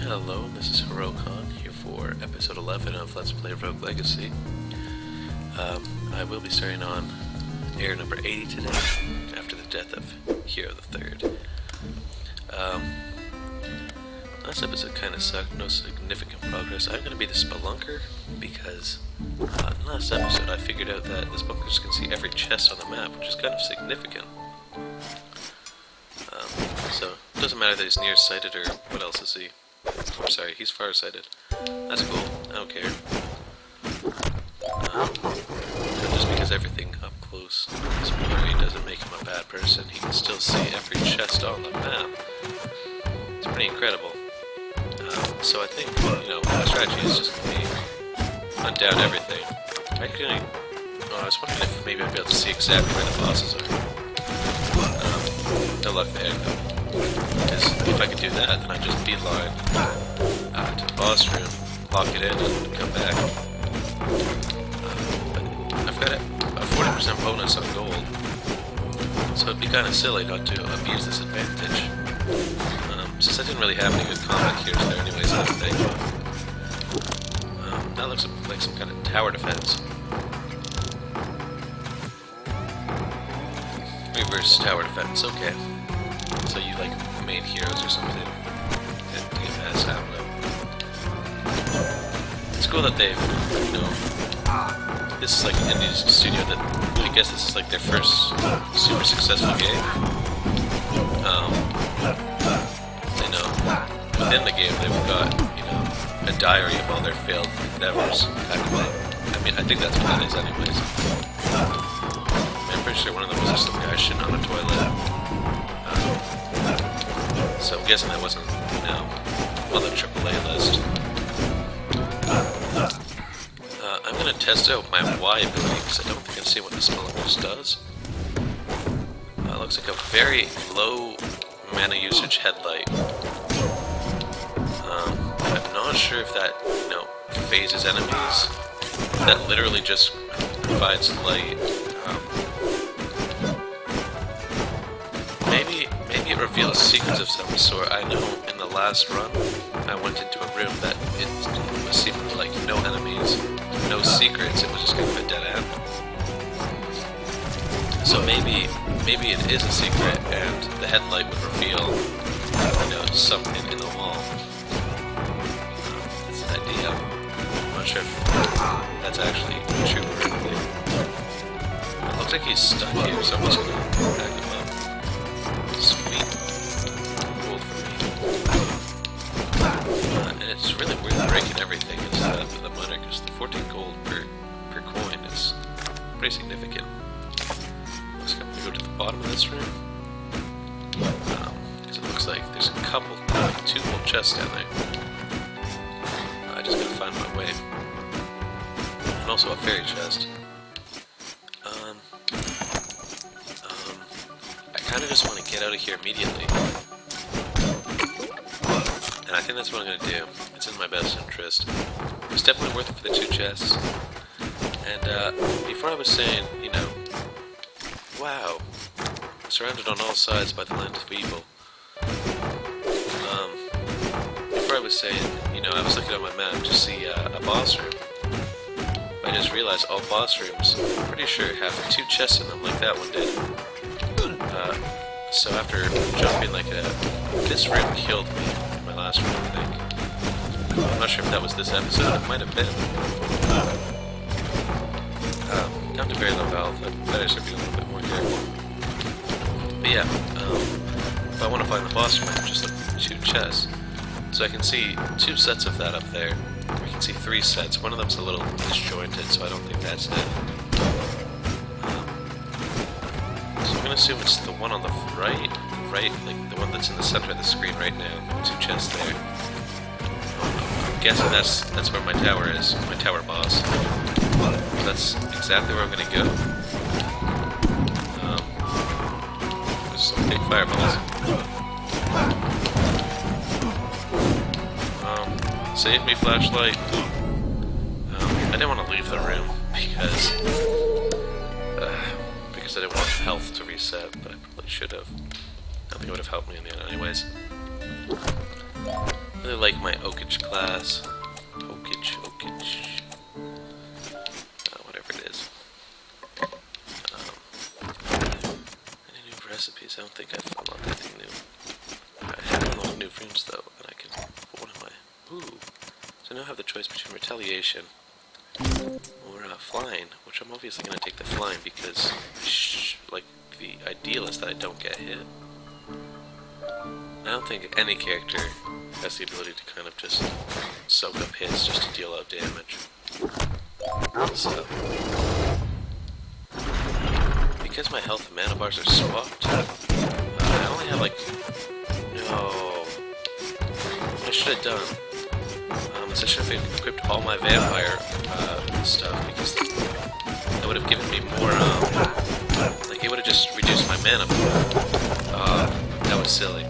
Hello, this is Heir here for episode 11 of Let's Play Rogue Legacy. I will be starting on Heir number 80 today, after the death of Heir the Third. Last episode kind of sucked, no significant progress. I'm going to be the Spelunker, because in the last episode I figured out that the Spelunkers can see every chest on the map, which is kind of significant. So, it doesn't matter that he's nearsighted or what else is he. I'm sorry, he's farsighted. That's cool, I don't care. Just because everything up close is blurry doesn't make him a bad person. He can still see every chest on the map. It's pretty incredible. So I think, my strategy is just to hunt down everything. Actually, I was wondering if maybe I'd be able to see exactly where the bosses are. No luck there, though. Because if I could do that, then I'd just beeline to the boss room, lock it in, and come back. But I've got a 40% bonus on gold, so it'd be kind of silly not to abuse this advantage. Since I didn't really have any good combat heroes there anyways, I don't think. That looks like some kind of tower defense. Reverse tower defense, okay. So you like main heroes or something? I don't know. It's cool that they've, this is like an indie studio that, I guess this is like their first super successful game. Within the game they've got, a diary of all their failed endeavors. I think that's what it is anyways. I'm pretty sure one of them was just some guy shitting on a toilet. So I'm guessing that wasn't, on the AAA list. I'm going to test out my Y ability, because I don't think I've seen what the Spelunkers does. Looks like a very low mana usage headlight. I'm not sure if that, phases enemies. That literally just provides light. Maybe it reveals secrets of some sort. I know in the last run, I went into a room that it was seemingly like no enemies, no secrets, it was just kind of a dead end. So maybe it is a secret, and the headlight would reveal, something in the wall. That's an idea. I'm not sure if that's actually true or not. It looks like he's stuck here, so I'm just gonna back him up. Sweet. Gold for me. And it's really worth breaking everything for the money, because the 14 gold per coin is pretty significant. Looks like I'm gonna go to the bottom of this room. Because it looks like there's two whole chests down there. I just gotta find my way. And also a fairy chest. I kind of just want to get out of here immediately. And I think that's what I'm going to do. It's in my best interest. It's definitely worth it for the two chests. And before I was saying, wow, I'm surrounded on all sides by the land of evil. Before I was saying, I was looking at my map to see a boss room. I just realized all boss rooms, I'm pretty sure, have two chests in them like that one did. So after jumping like this room killed me in my last room, I think. I'm not sure if that was this episode, it might have been. Down to very low health, I better start being a little bit more careful. But yeah, if I want to find the boss room, just look for two chests. So I can see two sets of that up there. I can see three sets. One of them's a little disjointed, so I don't think that's it. So I'm gonna assume it's the one on the right, like the one that's in the center of the screen right now. Two chests there. I'm guessing that's where my tower is, my tower boss. That's exactly where I'm gonna go. There's some big fireballs. Save me, flashlight. I didn't want to leave the room because I didn't want health to reset, but I probably should have. I think it would have helped me in the end anyways. really like my Oakage class. Oakage. Whatever it is. Any new recipes? I don't think I've unlocked anything new. I have unlocked new runes though, and I can put one of my... Ooh. So now I have the choice between retaliation or flying, which I'm obviously going to take the flying because, like, the ideal is that I don't get hit. I don't think any character has the ability to kind of just soak up hits just to deal out damage. So, because my health and mana bars are swapped, I only have like... No... What I should have done is I should have equipped all my vampire stuff, because that would have given me more, like it would have just reduced my mana pool. That was silly.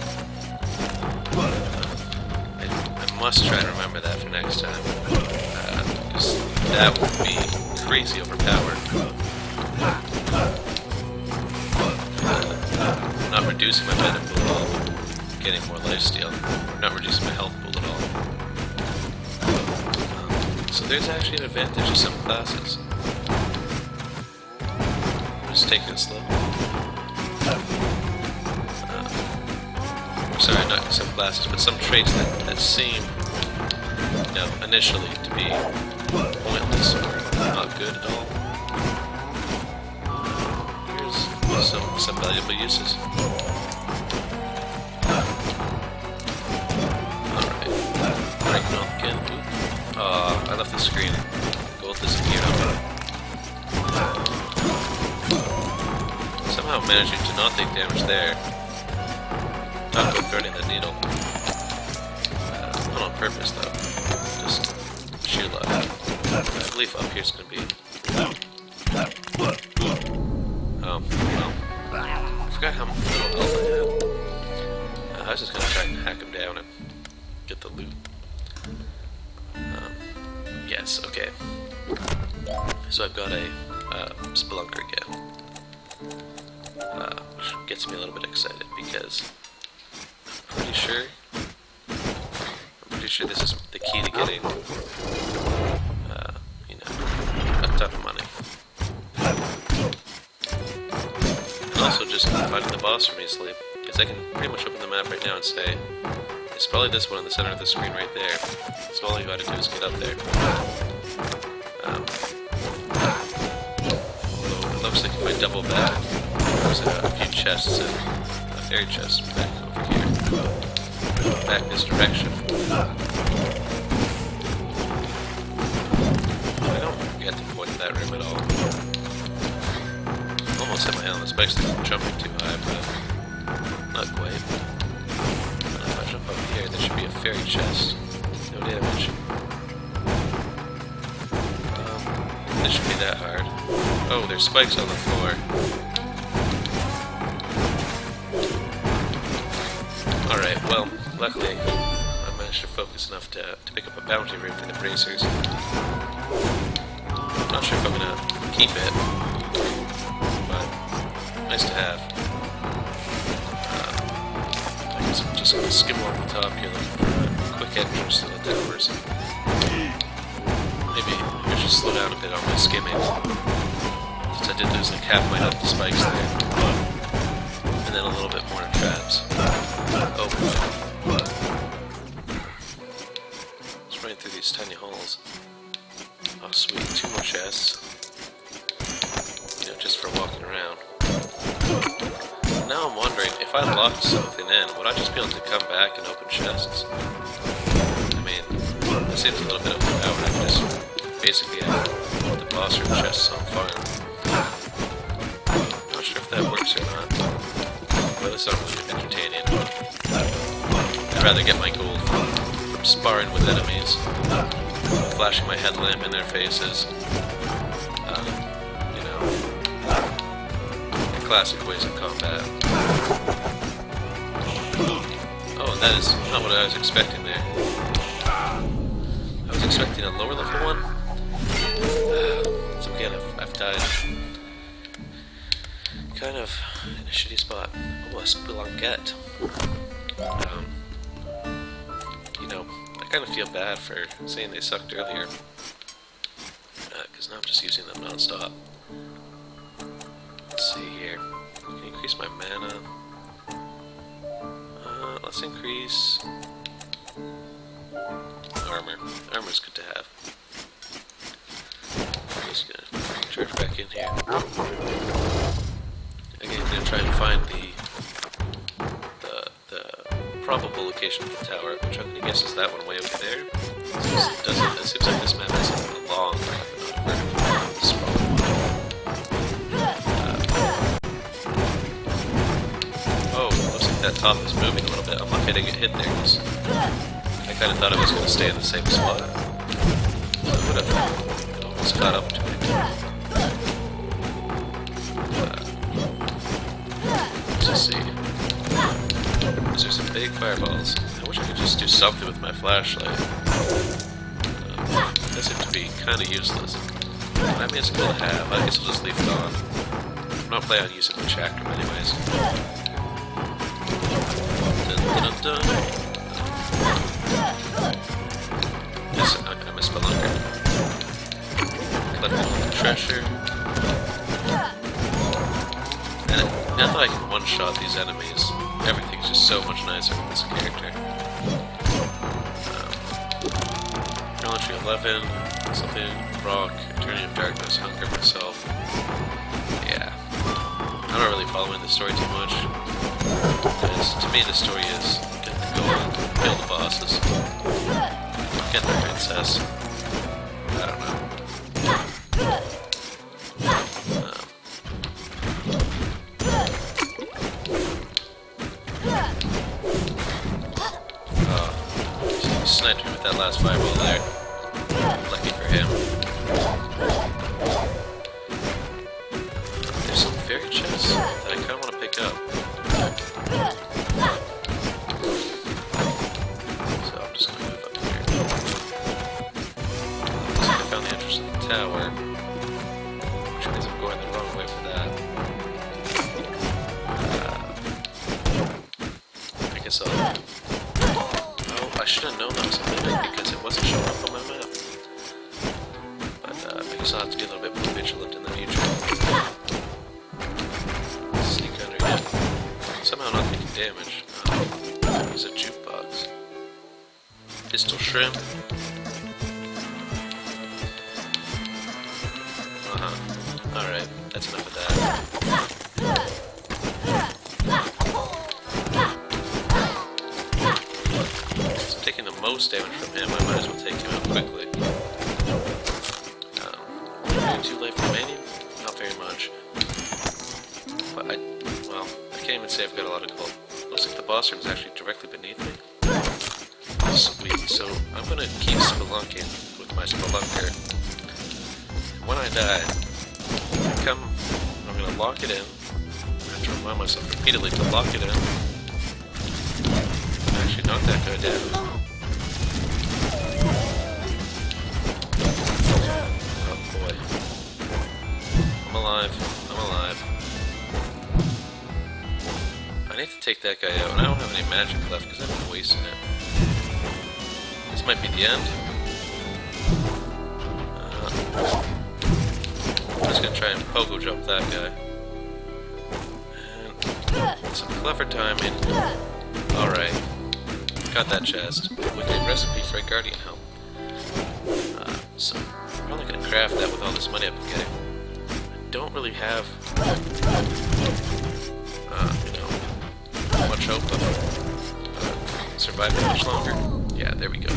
I must try and remember that for next time, because that would be crazy overpowered. Not reducing my mana pool at all, but getting more lifesteal, or not reducing my health pool at all. So there's actually an advantage to some classes. I'm just taking it slow. Sorry, not some classes, but some traits that seem, you know, initially to be pointless or not good at all. Here's some valuable uses. Alright. Breaking off again. I left the screen. Gold disappeared on me. Somehow managing to not take damage there. Not about threading the needle. Not on purpose though. Just sheer luck. I believe up here's gonna be... well. I forgot how little health I had. I was just gonna try and hack him down and get the loot. Yes, okay. So I've got a spelunker again. Which gets me a little bit excited because I'm pretty sure this is the key to getting, you know, a ton of money. And also just finding the boss room easily, because I can pretty much open the map right now and say, it's probably this one in the center of the screen right there. So all you gotta do is get up there. It looks like if I double back, there's a few chests and a fairy chest back over here. Back this direction. I don't get the point of that room at all. Almost hit my hand on the spikes that I'm jumping too high, but not quite. And if I jump up here, there should be a fairy chest. No damage. This shouldn't be that hard. Oh, there's spikes on the floor. Alright, well, luckily I managed to focus enough to pick up a bounty ring for the bracers. Not sure if I'm gonna keep it, but nice to have. I guess I'm just gonna skim along the top here looking for a quick entrance to the towers. Maybe I should slow down a bit on my skimming, since I did lose like half my health to spikes there. And then a little bit more in traps. Oh boy. Just running through these tiny holes. Oh sweet, 2 more chests. You know, just for walking around. Now I'm wondering, if I locked something in, would I just be able to come back and open chests? I mean, that seems a little bit overpowered. I can just basically have the boss room chests on fire. Not sure if that works or not. But it's not really entertaining. I'd rather get my gold from sparring with enemies, flashing my headlamp in their faces. You know, the classic ways of combat. Oh, and that is not what I was expecting there. I was expecting a lower level one. So again, I've died kind of in a shitty spot. Oh, a spelunkette. You know, kind of feel bad for saying they sucked earlier, because now I'm just using them non-stop. Let's see here. Can increase my mana. Let's increase armor. Armor's good to have. I'm just gonna charge back in here. Again, I'm gonna try and find the probable location of the tower, which I'm gonna guess is that one way over there. It seems like this map has a long map and not a vertical map. This is probably oh, looks like that top is moving a little bit. I'm lucky I didn't get hit there, because I kind of thought I was going to stay in the same spot. I would have almost caught up to it. Let's just see. These are some big fireballs. I wish I could just do something with my flashlight. That seems to be kind of useless. I mean, it's cool to have. I guess I'll just leave it on. I'm not planning on using the chakram anyways. Dun, dun, dun, dun. Yes, I'm a spelunker. Collect all the treasure. And now that I can one-shot these enemies, everything's just so much nicer with this character. Geometry 11, something, rock, Eternity of Darkness, Hunger myself. Yeah. I'm not really following the story too much. Because to me the story is get the gold, kill the bosses, get the princess. I don't know. Sniped me with that last fireball there. Lucky for him. There's some fairy chests that I kind of want to pick up. So I'm just going to move up here. Looks like I found the entrance to the tower. Which means I'm going the wrong way for that. I guess I'll... I should have known that was a mimic because it wasn't showing up on my map. But I guess I'll have to be a little bit more vigilant in the future. Sneak under here. Somehow not taking damage. There's a jukebox. Pistol shrimp. Alright, that's enough of that. Taking the most damage from him, I might as well take him out quickly. 2 life remaining? Not very much. But I can't even say I've got a lot of gold. Looks like the boss room is actually directly beneath me. Sweet, so I'm gonna keep spelunking with my spelunker. When I die, I'm gonna lock it in. I have to remind myself repeatedly to lock it in. Actually, knock that guy down. I'm alive. I need to take that guy out, and I don't have any magic left because I've been wasting it. This might be the end. I'm just gonna try and pogo jump that guy. And some clever timing. Alright. Got that chest with a recipe for a guardian helm. So I'm only gonna craft that with all this money I've been getting. I don't really have, much hope of surviving much longer. Yeah, there we go.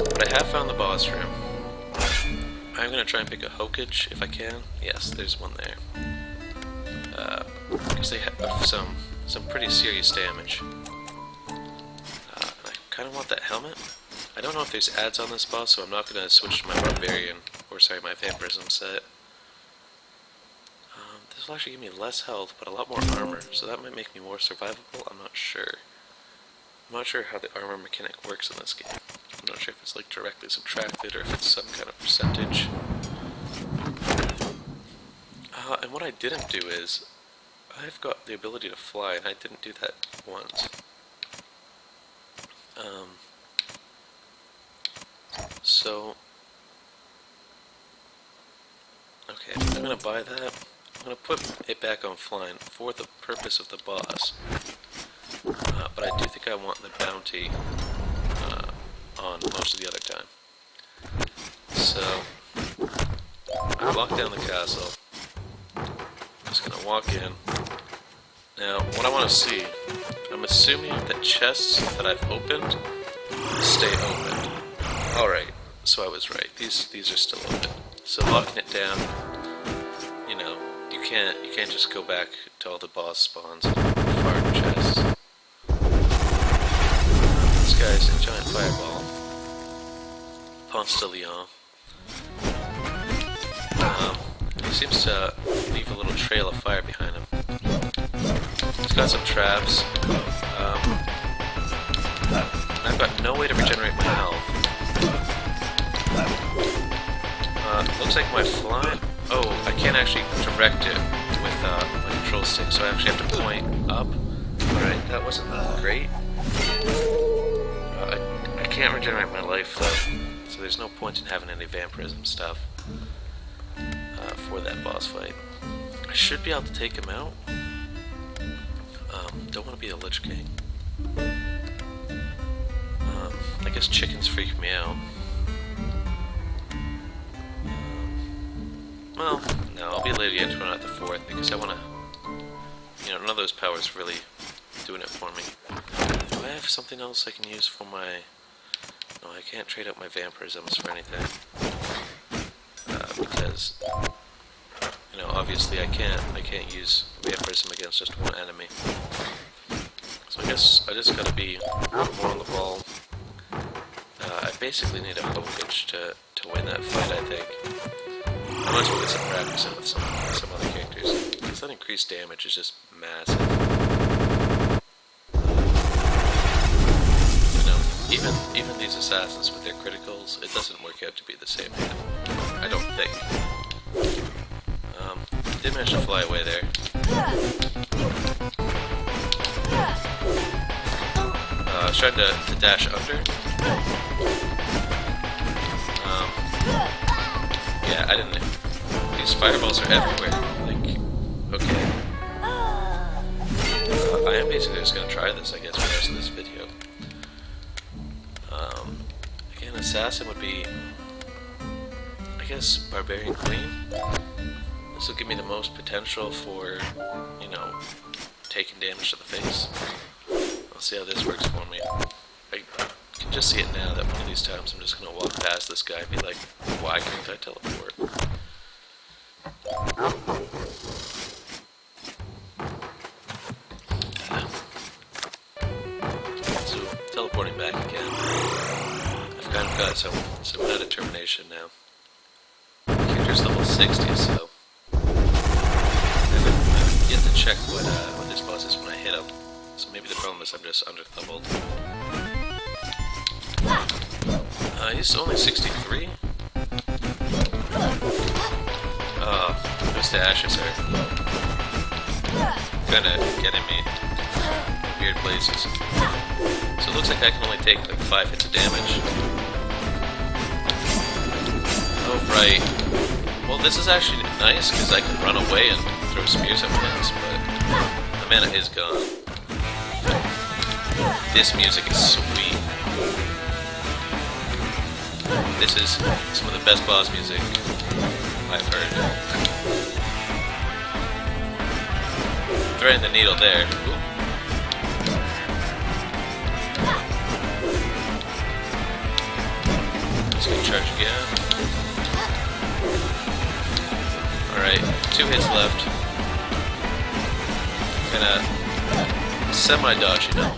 But I have found the boss room. I'm gonna try and pick a Hokage if I can. Yes, there's one there. Because they have some pretty serious damage. I kind of want that helmet. I don't know if there's ads on this boss, so I'm not going to switch to my Barbarian, or sorry, my Vampirism set. This will actually give me less health, but a lot more armor, so that might make me more survivable. I'm not sure. I'm not sure how the armor mechanic works in this game. I'm not sure if it's like directly subtracted, or if it's some kind of percentage. And what I didn't do is, I've got the ability to fly, and I didn't do that once. Um, so, okay, I'm gonna buy that. I'm gonna put it back on flying for the purpose of the boss. But I do think I want the bounty on most of the other time. So, I've locked down the castle. I'm just gonna walk in. Now, what I want to see, I'm assuming that chests that I've opened stay open. Alright, so I was right. These are still open. So locking it down, you know, you can't just go back to all the boss spawns and fire chests. This guy's a giant fireball. Ponce de Leon. He seems to leave a little trail of fire behind him. He's got some traps. I've got no way to regenerate my health. Looks like my fly. Oh, I can't actually direct it with my control stick, so I actually have to point up. Alright, that wasn't great. I can't regenerate my life though, so there's no point in having any vampirism stuff for that boss fight. I should be able to take him out. Don't want to be a Lich King. I guess chickens freak me out. Well, no, I'll be Lady Antoinette the 4th because I want to, you know, none of those powers really doing it for me. Do I have something else I can use for my... No, I can't trade out my vampirisms for anything. Because, you know, obviously I can't use vampirism against just one enemy. So I guess I just gotta be more on the ball. I basically need a Hokage to win that fight, I think. I might as well get some practice in with some other characters, because that increased damage is just massive. You know, even these assassins with their criticals, it doesn't work out to be the same hit. I don't think. Did manage to fly away there. I was trying to dash under. Yeah, I didn't. These fireballs are everywhere. Like, okay. I am basically just gonna try this, I guess, for the rest of this video. Again, assassin would be, I guess, barbarian queen. This will give me the most potential for, you know, taking damage to the face. I'll see how this works for me. I can just see it now that one of these times I'm just going to walk past this guy and be like, why can't I teleport? So, teleporting back again. I've kind of got some determination now. My character's level 60, so I haven't yet to check what this boss is when I hit him. So maybe the problem is I'm just underleveled. He's only 63. Those dashes are kinda getting me in weird places. So it looks like I can only take like 5 hits of damage. Oh, right. Well, this is actually nice because I can run away and throw spears at things, but the mana is gone. This music is sweet. This is some of the best boss music I've heard. Threading the needle there. Ooh. Just gonna charge again. Alright, 2 hits left. Gonna semi-dodge, you know.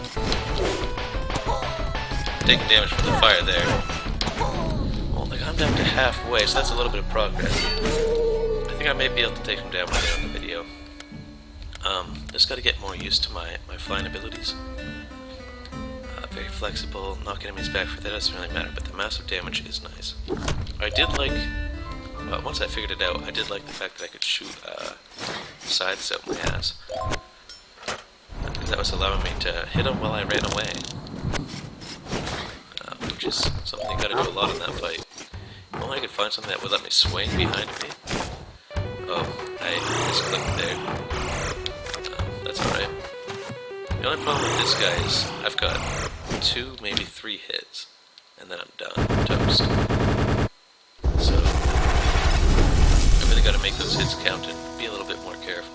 Taking damage from the fire there. I'm down to halfway, so that's a little bit of progress. I think I may be able to take him down by the end of the video. Just gotta get more used to my flying abilities. Very flexible, knock enemies back for that doesn't really matter, but the massive damage is nice. I did like, once I figured it out, I did like the fact that I could shoot scythes out my ass. Because that was allowing me to hit him while I ran away. which is something you gotta do a lot in that fight. If only I could find something that would let me swing behind me. Oh, I misclicked there. That's alright. The only problem with this guy is I've got 2, maybe 3 hits, and then I'm done. Toast. So, I really gotta make those hits count and be a little bit more careful.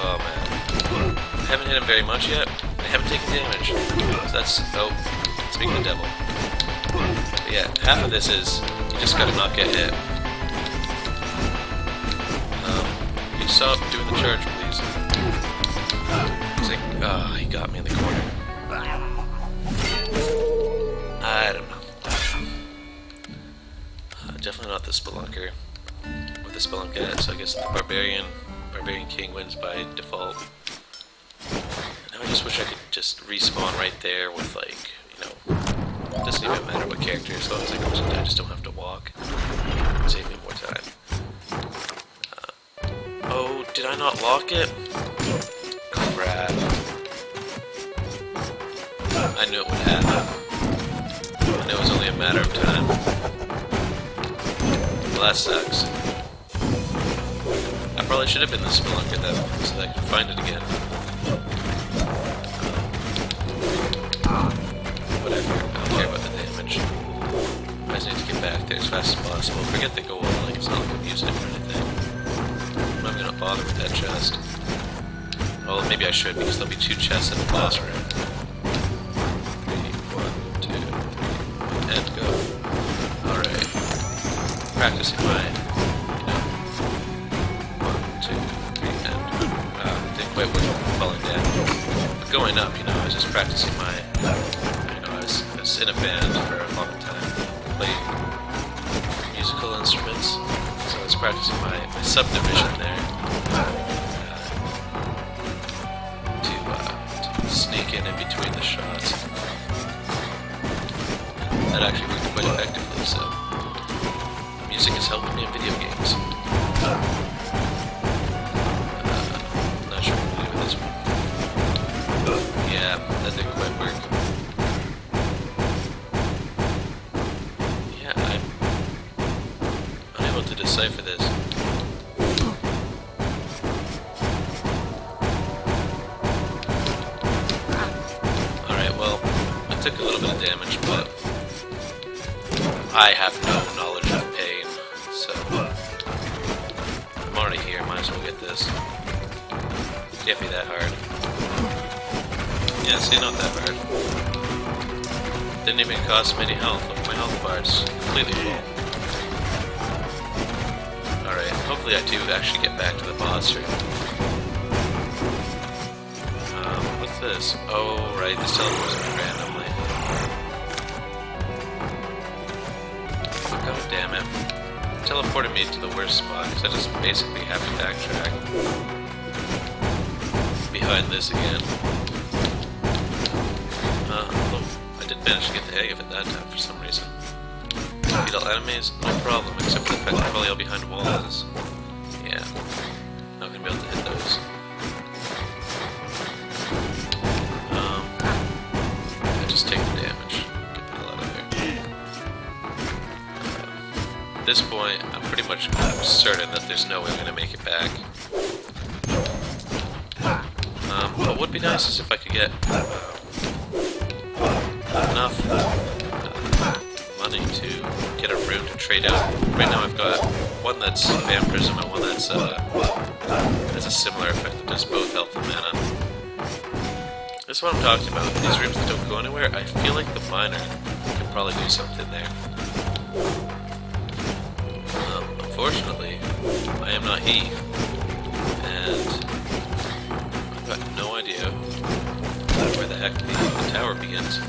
Oh man. I haven't hit him very much yet. I haven't taken damage. That's... oh, speaking of the devil. But yeah, half of this is you just gotta not get hit. Can you stop doing the charge, please? He's like, ah, he got me in the corner. I don't know. Definitely not the Spelunker. Or the Spelunket, so I guess the Barbarian King wins by default. Now I just wish I could just respawn right there with, like, you know, it doesn't even matter what character, as long as I go to die, I just don't have to walk. Save me more time. Oh, did I not lock it? Crap. I knew it would happen. I knew it was only a matter of time. Well, that sucks. I probably should have been the Spelunker then, so that I could find it again. Whatever, I don't care about the damage. I just need to get back there as fast as possible. Forget the gold, like it's not like I'm using it for anything. I'm not gonna bother with that chest. Well, maybe I should, because there'll be 2 chests in the boss room. 3, 1, 2, 3, and go. Alright. Practicing my, you know, 1, 2, 3, and didn't quite work falling down. But going up, you know, I was just practicing my, you know, I was in a band for a long time, playing musical instruments, so I was practicing my subdivision there. To sneak in between the shots. That actually worked quite effectively, so music is helping me in video games. Not sure what to do with this one. Yeah, that didn't quite work. Yeah, I'm unable to decipher this. Took a little bit of damage, but I have no knowledge of pain, so I'm already here, might as well get this. Can't be that hard. Yeah, see, not that hard. Didn't even cost me any health. Look at my health bar, it's completely full. Alright, hopefully I do actually get back to the boss room. What's this? Oh, right, this teleports me randomly. God damn it. Teleported me to the worst spot, because I just basically have to backtrack. Behind this again. Although I did manage to get the hang of it that time for some reason. Defeat all enemies, no problem, except for the fact that they're probably all behind walls. Yeah. Not gonna be able to hit those. I just take the damage. Get the hell out of there. At this point, I'm pretty much certain that there's no way I'm going to make it back. What would be nice is if I could get enough money to get a rune to trade out. Right now I've got one that's Vampirism and one that's has a similar effect that does both health and mana. That's what I'm talking about. These runes that don't go anywhere, I feel like the miner can probably do something there. Unfortunately, I am not he, and I've got no idea where the heck the tower begins.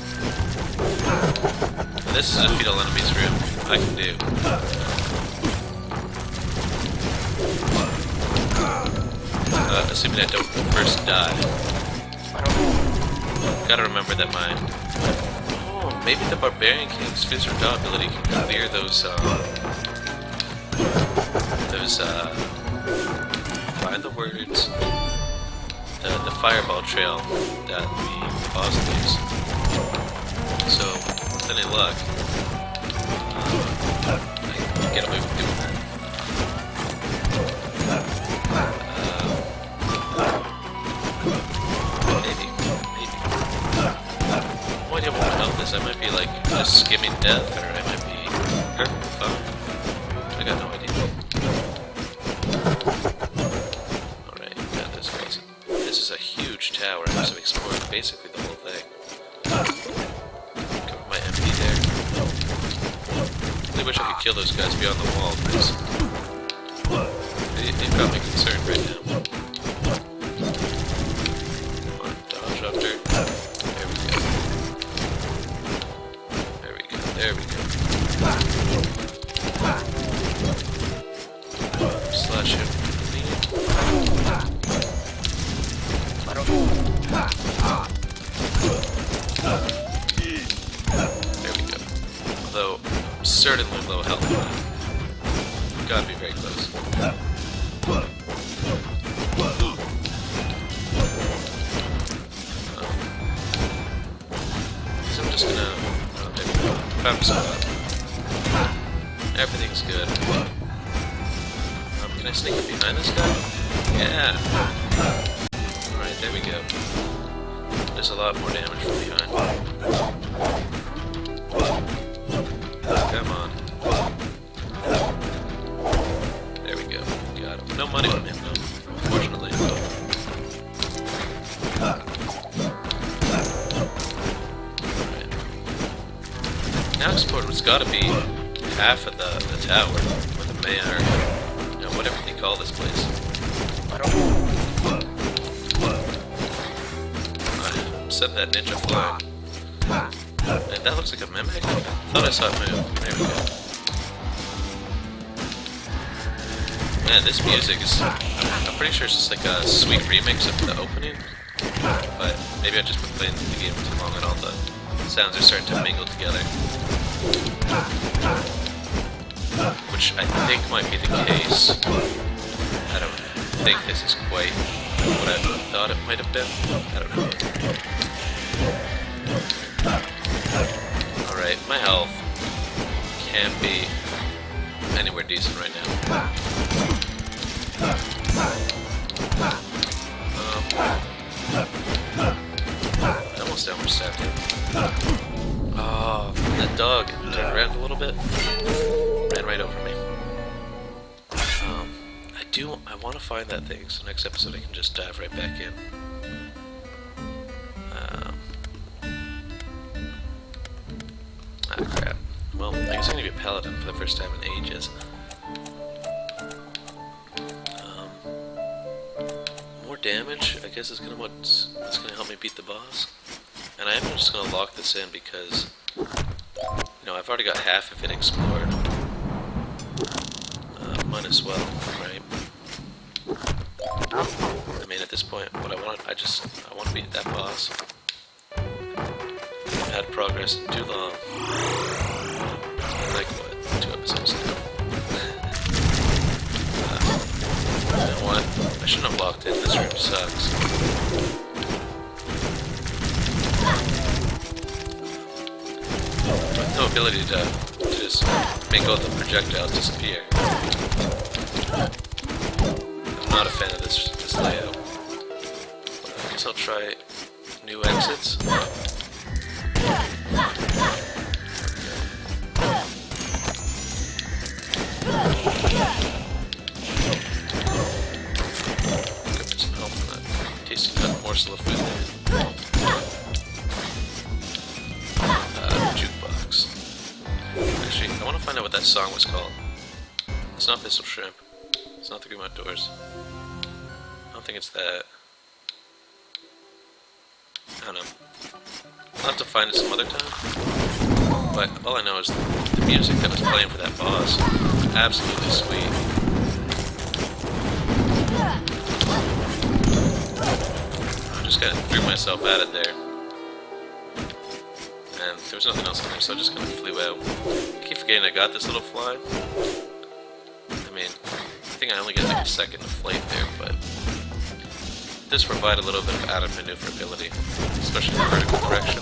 And this is a defeat all enemies room I can do. Assuming I don't first die. Gotta remember that my... Oh, maybe the Barbarian King's Fizz or Daw ability can clear those use, find the words, the fireball trail that the boss leaves. So, with any luck, I can get away with doing that. Maybe. No idea what about this. I might be like just skimming death, or I might be perfectly fine. I got no idea. Alright, got this guys. This is a huge tower. I must have explored basically the whole thing. Cover my MP there. I really wish I could kill those guys beyond the wall, because they've got me concerned right now. Come on, dodge up there. There we go. There we go. Slash him. There we go. Although, I'm certainly low health. Gotta be very close. So I'm just gonna... Oh, there we go. Found a spot. Everything's good. Can I sneak up behind this guy? Yeah! Alright, there we go. Does a lot more damage from behind. Come on. There we go. Got him. No money from him, though, unfortunately. Alright. Now explored's gotta be half of the tower, or the mayor, you know, whatever they call this place. Set that ninja flying. And that looks like a mimic? I thought I saw it move. There we go. Man, this music is... I'm pretty sure it's just like a sweet remix of the opening. But maybe I've just been playing the game too long and all the sounds are starting to mingle together. Which I think might be the case. I don't think this is quite what I thought it might have been. I don't know. Alright, my health can't be anywhere decent right now. I almost almost stabbed him. Oh, that dog turned around a little bit. Ran right over me. I want to find that thing, so next episode I can just dive right back in. Ah, crap. Well, I guess I'm going to be a paladin for the first time in ages. More damage, I guess, is what's going to help me beat the boss. And I am just going to lock this in because, you know, I've already got half of it explored. Might as well, right? I mean, at this point, what I want to beat that boss. I've had progress in too long. Like, what, 2 episodes now? You know what? I shouldn't have walked in. This room sucks. With no ability to just make all the projectiles disappear. I'm not a fan of this layout. I guess I'll try new exits. Get some help from that tasty morsel of food there. Jukebox. Actually, I want to find out what that song was called. It's not Pistol Shrimp. It's not the Grim Outdoors. I don't think it's that. I don't know. I'll have to find it some other time. But all I know is the music that was playing for that boss. Absolutely sweet. I just kind of threw myself out of there. And there was nothing else in there, so I just kind of flew out. I keep forgetting I got this little fly. I mean, think I only get like a second of flight there, but this provide a little bit of added maneuverability, especially in the vertical direction.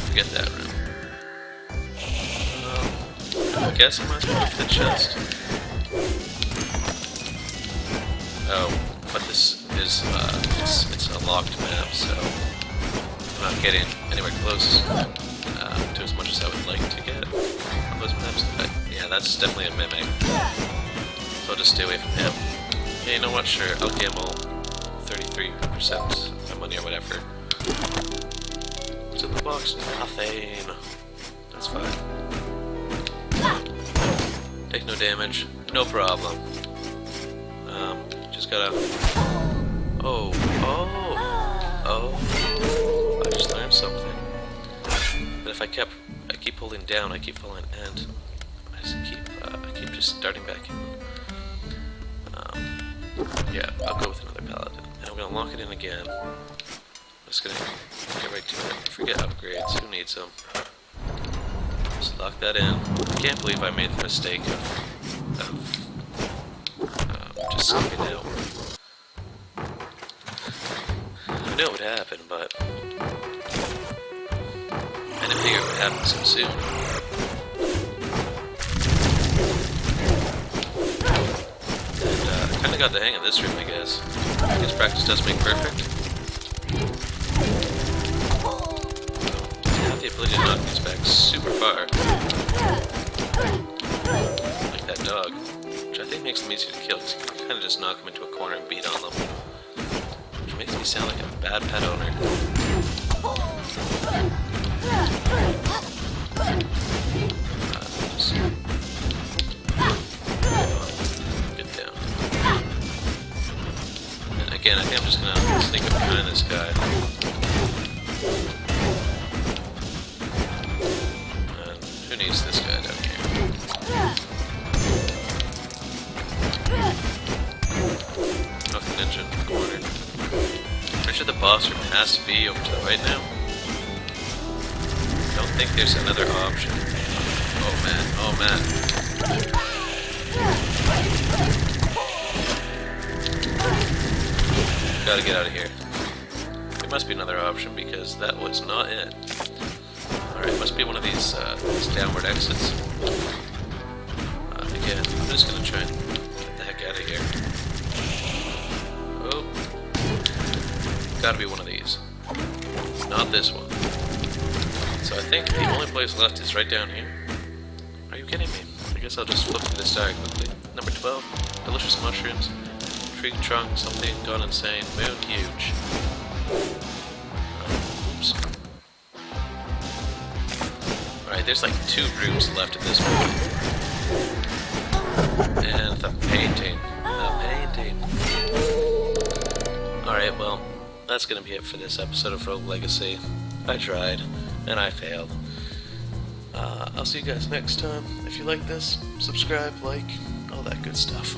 Forget that room. I guess I might as well go for the chest. Oh, but this is it's a locked map, so I'm not getting anywhere close to as much as I would like to get on those maps. But yeah, that's definitely a mimic, so I'll just stay away from him. Yeah, you know what? Sure, I'll gamble 33% of my money or whatever. What's in the box? Nothing. That's fine. Take no damage, no problem. Just gotta. Oh! I just learned something. But if I keep holding down, I keep falling, and I keep just starting back in. Yeah, I'll go with another paladin, and I'm gonna lock it in again. I'm just gonna get right to it. Forget upgrades. Who needs them? Just lock that in. I can't believe I made the mistake of just skipping out. I knew it would happen, but I didn't figure it would happen so soon. And I kind of got the hang of this room, I guess. I guess practice does make perfect. I have the ability to knock these back super far. Like that dog. Which I think makes them easier to kill, because you can kind of just knock them into a corner and beat on them. Which makes me sound like a bad pet owner. Get down. And again, I think I'm just gonna sneak up behind this guy. And who needs this guy down here? Nothing ninja in the corner. Pretty sure the boss room has to be over to the right now. I don't think there's another option. Oh man, oh man. Gotta get out of here. There must be another option because that was not it. Alright, must be one of these downward exits. Again, I'm just gonna try and get the heck out of here. Oh. Gotta be one of these. Not this one. So I think the only place left is right down here. Are you kidding me? I guess I'll just flip to this side quickly. Number 12. Delicious mushrooms. Tree trunk, something gone insane. Moon huge. Oops. Alright, there's like 2 rooms left at this point. And the painting. Alright, well, that's gonna be it for this episode of Rogue Legacy. I tried, and I failed. I'll see you guys next time. If you like this, subscribe, like, all that good stuff.